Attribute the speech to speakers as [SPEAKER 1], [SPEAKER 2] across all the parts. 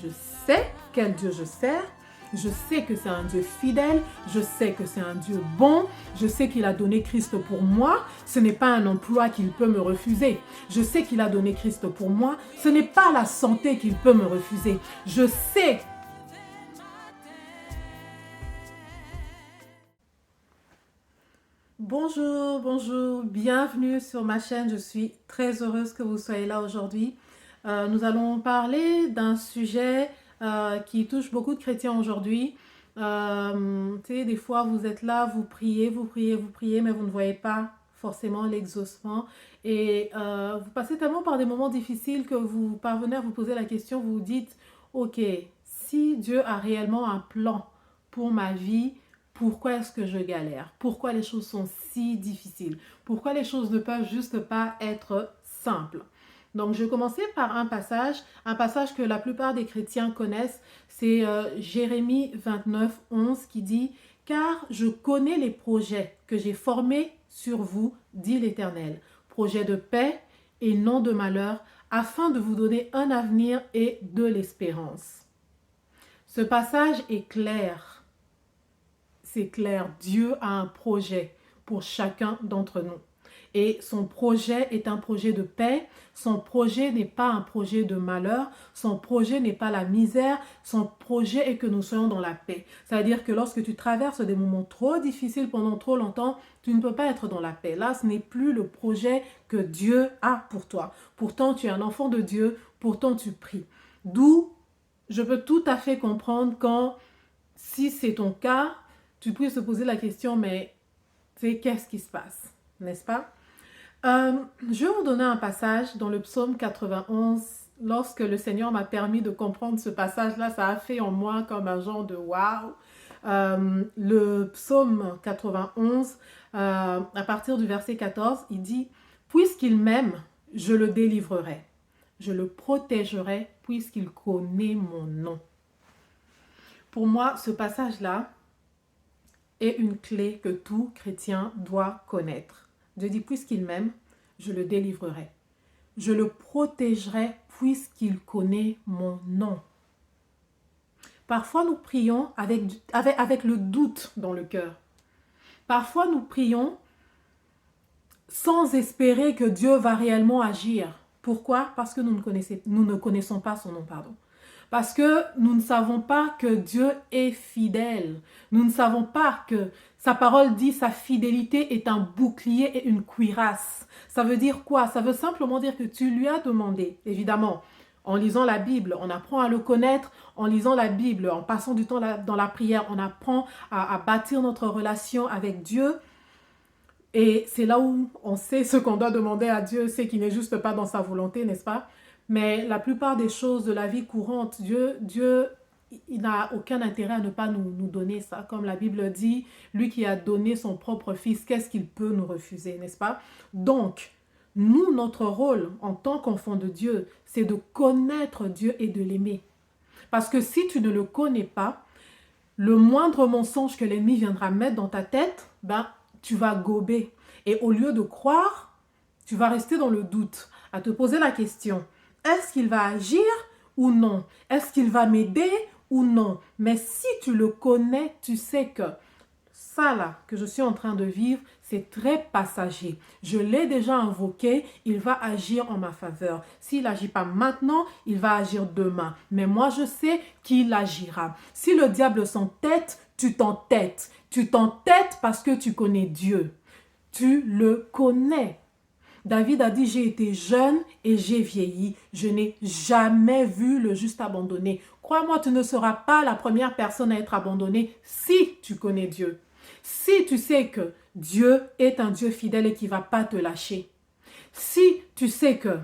[SPEAKER 1] Je sais quel Dieu je sers. Je sais que c'est un Dieu fidèle, je sais que c'est un Dieu bon, je sais qu'il a donné Christ pour moi, ce n'est pas un emploi qu'il peut me refuser. Je sais qu'il a donné Christ pour moi, ce n'est pas la santé qu'il peut me refuser. Je sais. Bonjour, bienvenue sur ma chaîne, je suis très heureuse que vous soyez là aujourd'hui. Nous allons parler d'un sujet qui touche beaucoup de chrétiens aujourd'hui. Tu sais, des fois vous êtes là, vous priez, mais vous ne voyez pas forcément l'exaucement. Et vous passez tellement par des moments difficiles que vous parvenez à vous poser la question, vous vous dites, ok, si Dieu a réellement un plan pour ma vie, pourquoi est-ce que je galère? Pourquoi les choses sont si difficiles? Pourquoi les choses ne peuvent juste pas être simples? Donc, je vais commencer par un passage que la plupart des chrétiens connaissent. C'est Jérémie 29, 11 qui dit « Car je connais les projets que j'ai formés sur vous, dit l'Éternel, projets de paix et non de malheur, afin de vous donner un avenir et de l'espérance. » Ce passage est clair. C'est clair, Dieu a un projet pour chacun d'entre nous. Et son projet est un projet de paix, son projet n'est pas un projet de malheur, son projet n'est pas la misère, son projet est que nous soyons dans la paix. C'est-à-dire que lorsque tu traverses des moments trop difficiles pendant trop longtemps, tu ne peux pas être dans la paix. Là, ce n'est plus le projet que Dieu a pour toi. Pourtant, tu es un enfant de Dieu, pourtant tu pries. D'où je peux tout à fait comprendre quand, si c'est ton cas, tu puisses te poser la question, mais tu sais, qu'est-ce qui se passe, n'est-ce pas? Je vais vous donner un passage dans le psaume 91. Lorsque le Seigneur m'a permis de comprendre ce passage-là, ça a fait en moi comme un genre de waouh. Le psaume 91, à partir du verset 14, il dit « Puisqu'il m'aime, je le délivrerai. Je le protégerai puisqu'il connaît mon nom. » Pour moi, ce passage-là est une clé que tout chrétien doit connaître. Dieu dit, puisqu'il m'aime, je le délivrerai. Je le protégerai puisqu'il connaît mon nom. Parfois, nous prions avec le doute dans le cœur. Parfois, nous prions sans espérer que Dieu va réellement agir. Pourquoi? Parce que nous ne connaissons pas son nom, pardon. Parce que nous ne savons pas que Dieu est fidèle. Nous ne savons pas que sa parole dit sa fidélité est un bouclier et une cuirasse. Ça veut dire quoi? Ça veut simplement dire que tu lui as demandé, évidemment, en lisant la Bible, on apprend à le connaître, en lisant la Bible, en passant du temps dans la prière, on apprend à bâtir notre relation avec Dieu. Et c'est là où on sait ce qu'on doit demander à Dieu, c'est qu'il n'est juste pas dans sa volonté, n'est-ce pas? Mais la plupart des choses de la vie courante, Dieu il n'a aucun intérêt à ne pas nous donner ça. Comme la Bible dit, lui qui a donné son propre fils, qu'est-ce qu'il peut nous refuser, n'est-ce pas? Donc, nous, notre rôle en tant qu'enfant de Dieu, c'est de connaître Dieu et de l'aimer. Parce que si tu ne le connais pas, le moindre mensonge que l'ennemi viendra mettre dans ta tête, tu vas gober. Et au lieu de croire, tu vas rester dans le doute, à te poser la question, est-ce qu'il va agir ou non? Est-ce qu'il va m'aider ou non? Mais si tu le connais, tu sais que ça là que je suis en train de vivre, c'est très passager. Je l'ai déjà invoqué, il va agir en ma faveur. S'il n'agit pas maintenant, il va agir demain. Mais moi, je sais qu'il agira. Si le diable s'entête, tu t'entêtes. Tu t'entêtes parce que tu connais Dieu. Tu le connais. David a dit, j'ai été jeune et j'ai vieilli. Je n'ai jamais vu le juste abandonné. Crois-moi, tu ne seras pas la première personne à être abandonnée si tu connais Dieu. Si tu sais que Dieu est un Dieu fidèle et qui ne va pas te lâcher. Si tu sais que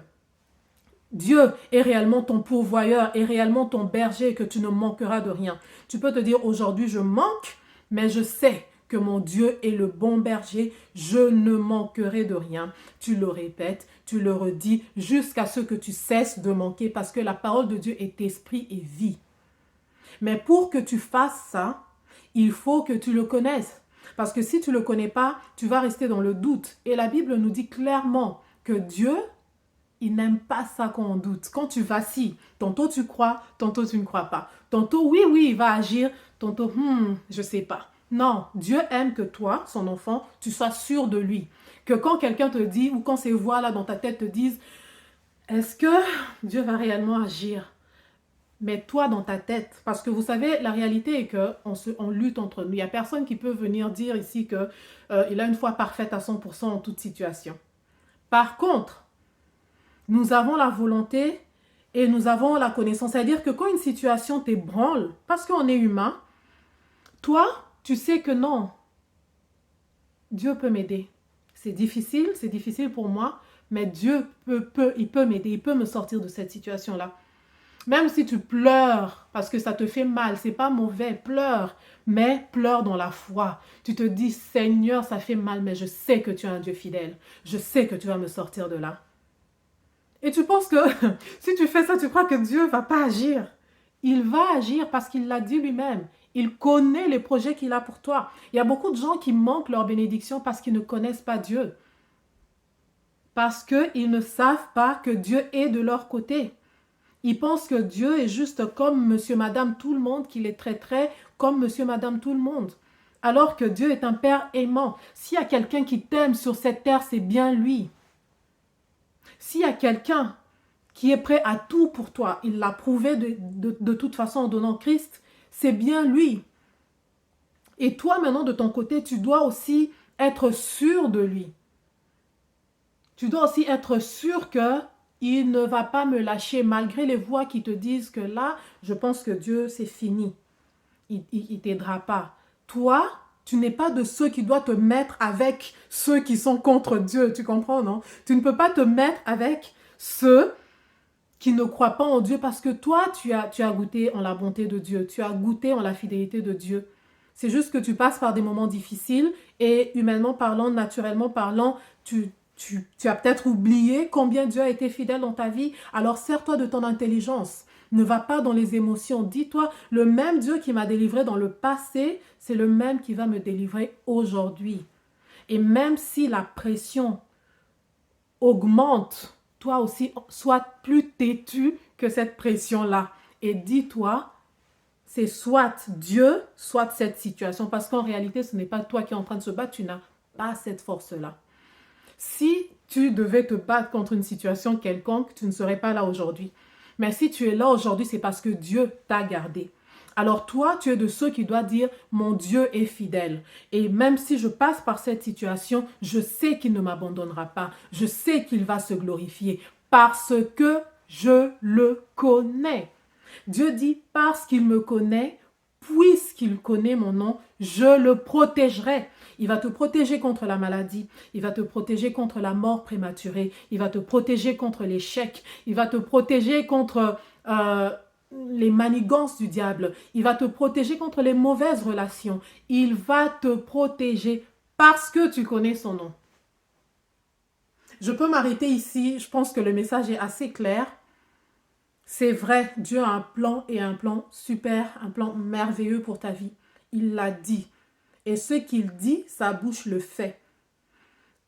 [SPEAKER 1] Dieu est réellement ton pourvoyeur, est réellement ton berger et que tu ne manqueras de rien. Tu peux te dire, aujourd'hui je manque, mais je sais que mon Dieu est le bon berger, je ne manquerai de rien. Tu le répètes, tu le redis jusqu'à ce que tu cesses de manquer parce que la parole de Dieu est esprit et vie. Mais pour que tu fasses ça, il faut que tu le connaisses. Parce que si tu ne le connais pas, tu vas rester dans le doute. Et la Bible nous dit clairement que Dieu, il n'aime pas ça quand on doute. Quand tu vacilles, tantôt tu crois, tantôt tu ne crois pas. Tantôt, oui, oui, il va agir, tantôt, je sais pas. Non, Dieu aime que toi, son enfant, tu sois sûr de lui. Que quand quelqu'un te dit, ou quand ces voix-là dans ta tête te disent, est-ce que Dieu va réellement agir? Mais toi dans ta tête, parce que vous savez, la réalité est qu'on lutte entre nous. Il n'y a personne qui peut venir dire ici qu'il a une foi parfaite à 100% en toute situation. Par contre, nous avons la volonté et nous avons la connaissance. C'est-à-dire que quand une situation t'ébranle, parce qu'on est humain, toi, tu sais que non, Dieu peut m'aider. C'est difficile pour moi, mais Dieu il peut m'aider, il peut me sortir de cette situation-là. Même si tu pleures parce que ça te fait mal, c'est pas mauvais, pleure, mais pleure dans la foi. Tu te dis, Seigneur, ça fait mal, mais je sais que tu es un Dieu fidèle. Je sais que tu vas me sortir de là. Et tu penses que si tu fais ça, tu crois que Dieu va pas agir. Il va agir parce qu'il l'a dit lui-même. Il connaît les projets qu'il a pour toi. Il y a beaucoup de gens qui manquent leur bénédiction parce qu'ils ne connaissent pas Dieu. Parce qu'ils ne savent pas que Dieu est de leur côté. Ils pensent que Dieu est juste comme monsieur, madame, tout le monde, qu'il est très comme monsieur, madame, tout le monde. Alors que Dieu est un Père aimant. S'il y a quelqu'un qui t'aime sur cette terre, c'est bien lui. S'il y a quelqu'un qui est prêt à tout pour toi, il l'a prouvé de toute façon en donnant Christ, c'est bien lui. Et toi, maintenant, de ton côté, tu dois aussi être sûr de lui. Tu dois aussi être sûr que il ne va pas me lâcher malgré les voix qui te disent que là, je pense que Dieu, c'est fini. Il t'aidera pas. Toi, tu n'es pas de ceux qui doivent te mettre avec ceux qui sont contre Dieu. Tu comprends, non? Tu ne peux pas te mettre avec ceux qui ne croient pas en Dieu parce que toi, tu as goûté en la bonté de Dieu. Tu as goûté en la fidélité de Dieu. C'est juste que tu passes par des moments difficiles et humainement parlant, naturellement parlant, tu as peut-être oublié combien Dieu a été fidèle dans ta vie. Alors sers-toi de ton intelligence. Ne va pas dans les émotions. Dis-toi, le même Dieu qui m'a délivré dans le passé, c'est le même qui va me délivrer aujourd'hui. Et même si la pression augmente, toi aussi, sois plus têtu que cette pression-là. Et dis-toi, c'est soit Dieu, soit cette situation. Parce qu'en réalité, ce n'est pas toi qui es en train de se battre, tu n'as pas cette force-là. Si tu devais te battre contre une situation quelconque, tu ne serais pas là aujourd'hui. Mais si tu es là aujourd'hui, c'est parce que Dieu t'a gardé. Alors toi, tu es de ceux qui doivent dire, mon Dieu est fidèle. Et même si je passe par cette situation, je sais qu'il ne m'abandonnera pas. Je sais qu'il va se glorifier parce que je le connais. Dieu dit, parce qu'il me connaît, puisqu'il connaît mon nom, je le protégerai. Il va te protéger contre la maladie, il va te protéger contre la mort prématurée, il va te protéger contre l'échec, il va te protéger contre les manigances du diable, il va te protéger contre les mauvaises relations, il va te protéger parce que tu connais son nom. Je peux m'arrêter ici, je pense que le message est assez clair. C'est vrai, Dieu a un plan et un plan super, un plan merveilleux pour ta vie. Il l'a dit. Et ce qu'il dit, sa bouche le fait.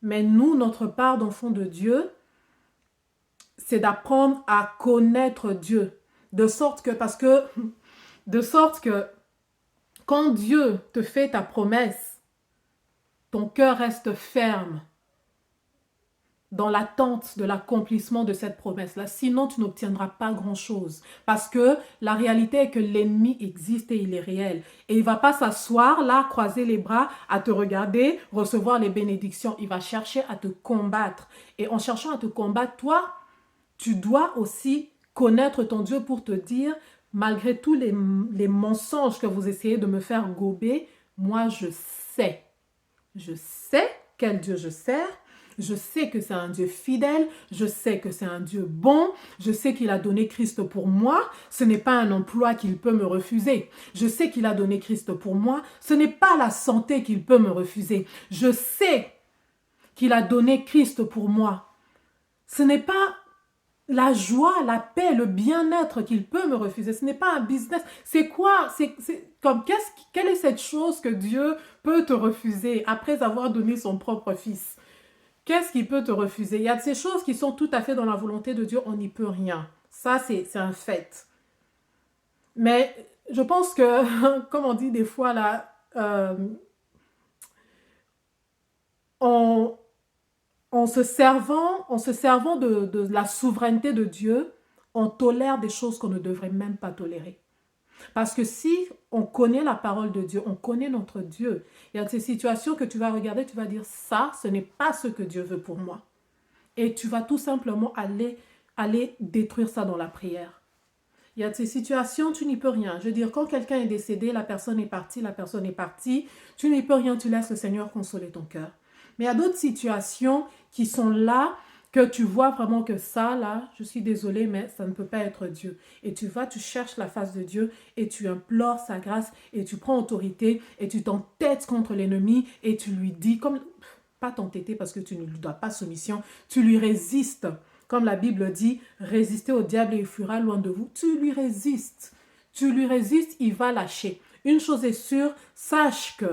[SPEAKER 1] Mais nous, notre part d'enfant de Dieu, c'est d'apprendre à connaître Dieu. De sorte que quand Dieu te fait ta promesse, ton cœur reste ferme dans l'attente de l'accomplissement de cette promesse-là. Sinon, tu n'obtiendras pas grand-chose. Parce que la réalité est que l'ennemi existe et il est réel. Et il ne va pas s'asseoir là, croiser les bras, à te regarder, recevoir les bénédictions. Il va chercher à te combattre. Et en cherchant à te combattre, toi, tu dois aussi connaître ton Dieu pour te dire, malgré tous les mensonges que vous essayez de me faire gober, moi, je sais. Je sais quel Dieu je sers. Je sais que c'est un Dieu fidèle, je sais que c'est un Dieu bon, je sais qu'il a donné Christ pour moi, ce n'est pas un emploi qu'il peut me refuser. Je sais qu'il a donné Christ pour moi, ce n'est pas la santé qu'il peut me refuser. Je sais qu'il a donné Christ pour moi. Ce n'est pas la joie, la paix, le bien-être qu'il peut me refuser. Ce n'est pas un business. C'est quoi? Quelle est cette chose que Dieu peut te refuser après avoir donné son propre fils? Qu'est-ce qui peut te refuser? Il y a de ces choses qui sont tout à fait dans la volonté de Dieu, on n'y peut rien. Ça, c'est un fait. Mais je pense que, comme on dit des fois là, en, en se servant de la souveraineté de Dieu, on tolère des choses qu'on ne devrait même pas tolérer. Parce que si on connaît la parole de Dieu, on connaît notre Dieu, il y a ces situations que tu vas regarder, tu vas dire, ça, ce n'est pas ce que Dieu veut pour moi. Et tu vas tout simplement aller détruire ça dans la prière. Il y a ces situations, tu n'y peux rien. Je veux dire, quand quelqu'un est décédé, la personne est partie, tu n'y peux rien, tu laisses le Seigneur consoler ton cœur. Mais il y a d'autres situations qui sont là, que tu vois vraiment que ça, là, je suis désolée, mais ça ne peut pas être Dieu. Et tu vas, tu cherches la face de Dieu et tu implores sa grâce et tu prends autorité et tu t'entêtes contre l'ennemi et tu lui dis, comme, pas t'entêter parce que tu ne lui dois pas soumission, tu lui résistes. Comme la Bible dit, résistez au diable et il fuira loin de vous. Tu lui résistes. Tu lui résistes, il va lâcher. Une chose est sûre, sache que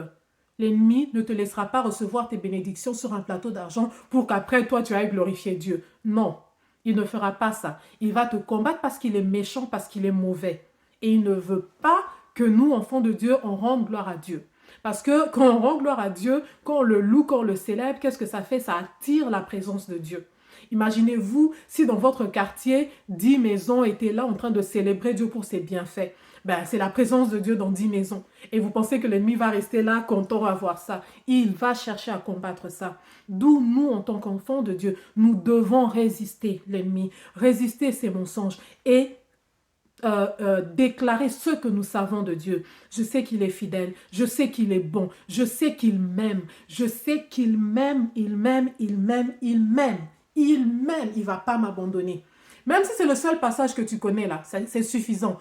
[SPEAKER 1] l'ennemi ne te laissera pas recevoir tes bénédictions sur un plateau d'argent pour qu'après toi tu ailles glorifier Dieu. Non, il ne fera pas ça. Il va te combattre parce qu'il est méchant, parce qu'il est mauvais. Et il ne veut pas que nous, enfants de Dieu, on rende gloire à Dieu. Parce que quand on rend gloire à Dieu, quand on le loue, quand on le célèbre, qu'est-ce que ça fait? Ça attire la présence de Dieu. Imaginez-vous si dans votre quartier, 10 maisons étaient là en train de célébrer Dieu pour ses bienfaits. Ben, c'est la présence de Dieu dans 10 maisons. Et vous pensez que l'ennemi va rester là content à voir ça. Il va chercher à combattre ça. D'où nous, en tant qu'enfants de Dieu, nous devons résister l'ennemi, résister ses mensonges et déclarer ce que nous savons de Dieu. Je sais qu'il est fidèle, je sais qu'il est bon, je sais qu'il m'aime, je sais qu'il m'aime, il m'aime, il m'aime, il m'aime, il m'aime, il ne va pas m'abandonner. Même si c'est le seul passage que tu connais là, c'est suffisant.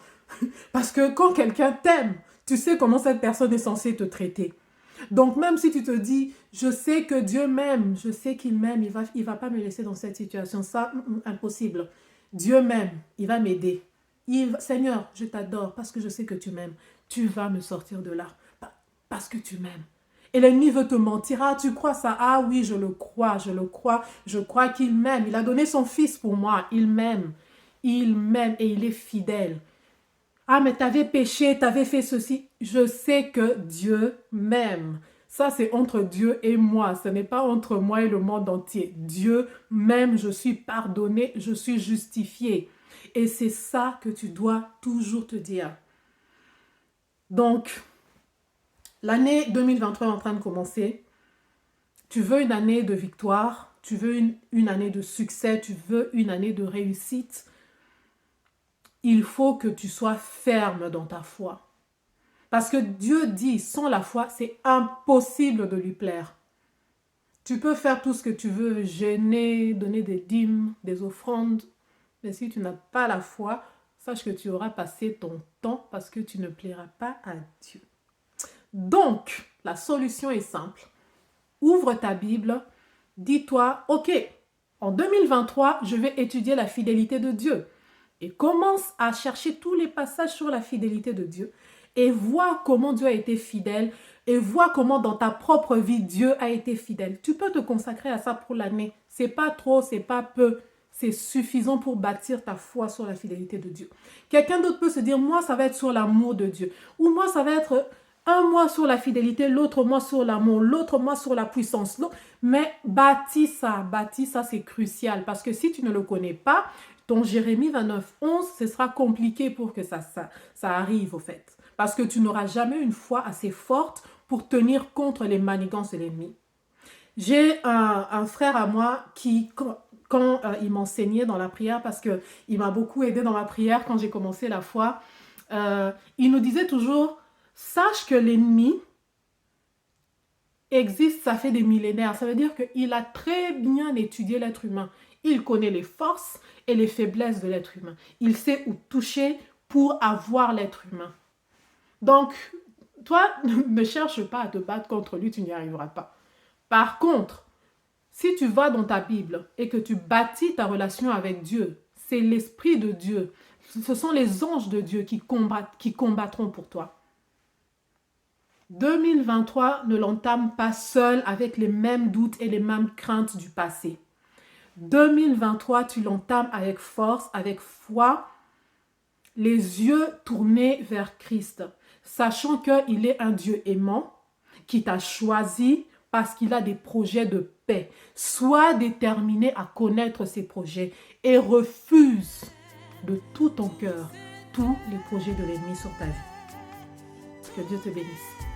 [SPEAKER 1] Parce que quand quelqu'un t'aime, tu sais comment cette personne est censée te traiter. Donc même si tu te dis, je sais que Dieu m'aime, je sais qu'il m'aime, il va pas me laisser dans cette situation, ça, impossible. Dieu m'aime, il va m'aider. Seigneur, je t'adore parce que je sais que tu m'aimes. Tu vas me sortir de là parce que tu m'aimes. Et l'ennemi veut te mentir. Ah, tu crois ça? Ah oui, je le crois, je le crois. Je crois qu'il m'aime. Il a donné son fils pour moi. Il m'aime. Il m'aime et il est fidèle. Ah, mais t'avais péché, t'avais fait ceci. Je sais que Dieu m'aime. Ça, c'est entre Dieu et moi. Ce n'est pas entre moi et le monde entier. Dieu m'aime, je suis pardonné, je suis justifié. Et c'est ça que tu dois toujours te dire. Donc, l'année 2023 est en train de commencer. Tu veux une année de victoire, tu veux une année de succès, tu veux une année de réussite. Il faut que tu sois ferme dans ta foi. Parce que Dieu dit, sans la foi, c'est impossible de lui plaire. Tu peux faire tout ce que tu veux, jeûner, donner des dîmes, des offrandes. Mais si tu n'as pas la foi, sache que tu auras passé ton temps parce que tu ne plairas pas à Dieu. Donc, la solution est simple. Ouvre ta Bible, dis-toi, ok, en 2023, je vais étudier la fidélité de Dieu. Et commence à chercher tous les passages sur la fidélité de Dieu. Et vois comment Dieu a été fidèle. Et vois comment dans ta propre vie, Dieu a été fidèle. Tu peux te consacrer à ça pour l'année. C'est pas trop, c'est pas peu. C'est suffisant pour bâtir ta foi sur la fidélité de Dieu. Quelqu'un d'autre peut se dire, moi, ça va être sur l'amour de Dieu. Ou moi, ça va être un mois sur la fidélité, l'autre mois sur l'amour, l'autre mois sur la puissance. Mais bâtis ça, c'est crucial. Parce que si tu ne le connais pas, ton Jérémie 29, 11, ce sera compliqué pour que ça arrive au fait. Parce que tu n'auras jamais une foi assez forte pour tenir contre les manigances de l'ennemi. J'ai un frère à moi qui, quand il m'enseignait dans la prière, parce qu'il m'a beaucoup aidé dans ma prière quand j'ai commencé la foi, il nous disait toujours, sache que l'ennemi existe, ça fait des millénaires. Ça veut dire qu'il a très bien étudié l'être humain. Il connaît les forces et les faiblesses de l'être humain. Il sait où toucher pour avoir l'être humain. Donc, toi, ne cherche pas à te battre contre lui, tu n'y arriveras pas. Par contre, si tu vas dans ta Bible et que tu bâtis ta relation avec Dieu, c'est l'Esprit de Dieu. Ce sont les anges de Dieu qui combattront pour toi. 2023, ne l'entame pas seul avec les mêmes doutes et les mêmes craintes du passé. 2023, tu l'entames avec force, avec foi, les yeux tournés vers Christ, sachant qu'il est un Dieu aimant, qui t'a choisi parce qu'il a des projets de paix. Sois déterminé à connaître ses projets et refuse de tout ton cœur tous les projets de l'ennemi sur ta vie. Que Dieu te bénisse.